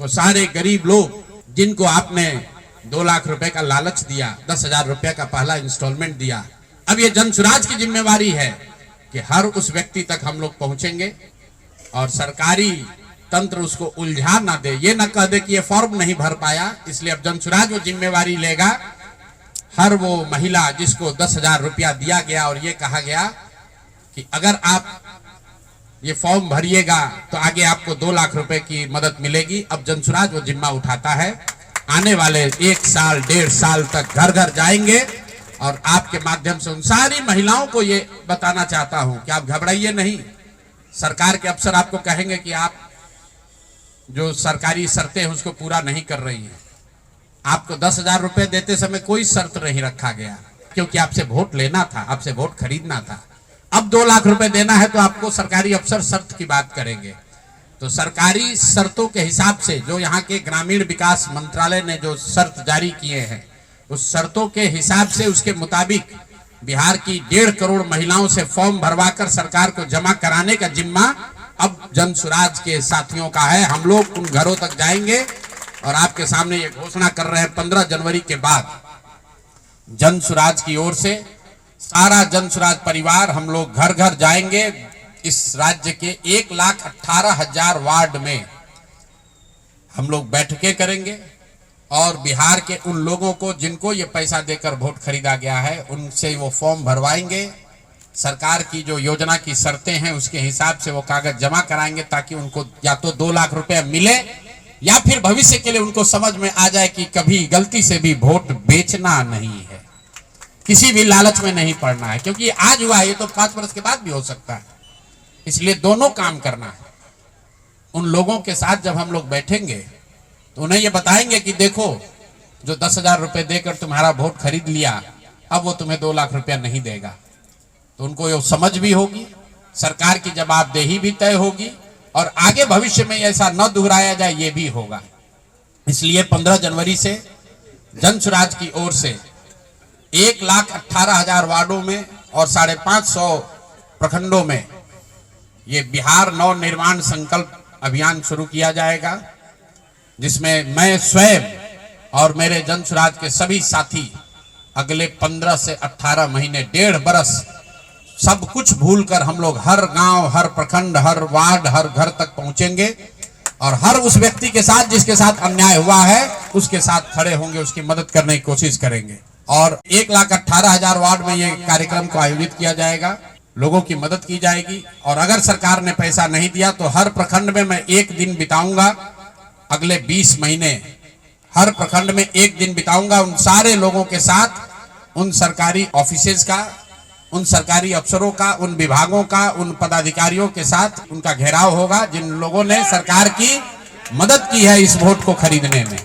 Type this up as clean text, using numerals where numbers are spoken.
वो सारे गरीब लोग जिनको आपने 2 लाख रुपए का लालच दिया, 10,000 रुपए का पहला इंस्टॉलमेंट दिया, अब ये जनसुराज की जिम्मेवारी है कि हर उस व्यक्ति तक हम लोग पहुंचेंगे और सरकारी तंत्र उसको उलझा ना दे, ये ना कह दे कि ये फॉर्म नहीं भर पाया। इसलिए अब जनसुराज वो जिम्मेवारी लेगा। हर वो महिला जिसको 10,000 रुपया दिया गया और ये कहा गया कि अगर आप ये फॉर्म भरिएगा तो आगे आपको 2 लाख रुपए की मदद मिलेगी, अब जनसुराज वो जिम्मा उठाता है। आने वाले 1 साल 1.5 साल तक घर घर जाएंगे और आपके माध्यम से उन सारी महिलाओं को ये बताना चाहता हूं कि आप घबराइए नहीं। सरकार के अफसर आपको कहेंगे कि आप जो सरकारी शर्तें हैं उसको पूरा नहीं कर रही हैं। आपको 10,000 रुपए देते समय कोई शर्त नहीं रखा गया, क्योंकि आपसे वोट लेना था, आपसे वोट खरीदना था। अब 2 लाख रुपए देना है तो आपको सरकारी अफसर शर्त की बात करेंगे। तो सरकारी शर्तों के हिसाब से जो यहाँ के ग्रामीण विकास मंत्रालय ने जो शर्त जारी किए हैं, उस शर्तों के हिसाब से उसके मुताबिक बिहार की 1.5 करोड़ महिलाओं से फॉर्म भरवाकर सरकार को जमा कराने का जिम्मा अब जनसुराज के साथियों का है। हम लोग उन घरों तक जाएंगे और आपके सामने ये घोषणा कर रहे हैं 15 जनवरी के बाद जनसुराज की ओर से सारा जनसुराज परिवार हम लोग घर घर जाएंगे। इस राज्य के 1,18,000 वार्ड में हम लोग बैठकें करेंगे और बिहार के उन लोगों को जिनको ये पैसा देकर वोट खरीदा गया है उनसे वो फॉर्म भरवाएंगे। सरकार की जो योजना की शर्तें हैं उसके हिसाब से वो कागज जमा कराएंगे ताकि उनको या तो 2 लाख रुपए मिले या फिर भविष्य के लिए उनको समझ में आ जाए कि कभी गलती से भी वोट बेचना नहीं है, किसी भी लालच में नहीं पड़ना है, क्योंकि आज हुआ है, ये तो 5 वर्ष के बाद भी हो सकता है। इसलिए दोनों काम करना है। उन लोगों के साथ जब हम लोग बैठेंगे तो उन्हें ये बताएंगे कि देखो जो 10,000 रुपए देकर तुम्हारा वोट खरीद लिया, अब वो तुम्हें 2 लाख रुपया नहीं देगा। तो उनको ये समझ भी होगी, सरकार की जवाबदेही भी तय होगी और आगे भविष्य में ऐसा न दोहराया जाए ये भी होगा। इसलिए 15 जनवरी से जनसुराज की ओर से 1,18,000 वार्डों में और 550 प्रखंडों में ये बिहार नव निर्माण संकल्प अभियान शुरू किया जाएगा, जिसमें मैं स्वयं और मेरे जनसुराज के सभी साथी अगले 15 से 18 महीने 1.5 बरस सब कुछ भूलकर हम लोग हर गांव, हर प्रखंड, हर वार्ड, हर घर तक पहुंचेंगे और हर उस व्यक्ति के साथ जिसके साथ अन्याय हुआ है उसके साथ खड़े होंगे, उसकी मदद करने की कोशिश करेंगे। और 1,18,000 वार्ड में ये कार्यक्रम को आयोजित किया जाएगा, लोगों की मदद की जाएगी। और अगर सरकार ने पैसा नहीं दिया तो हर प्रखंड में मैं 1 दिन बिताऊंगा, अगले 20 महीने हर प्रखंड में 1 दिन बिताऊंगा उन सारे लोगों के साथ, उन सरकारी ऑफिसेज का, उन सरकारी अफसरों का, उन विभागों का, उन पदाधिकारियों के साथ उनका घेराव होगा जिन लोगों ने सरकार की मदद की है इस वोट को खरीदने में।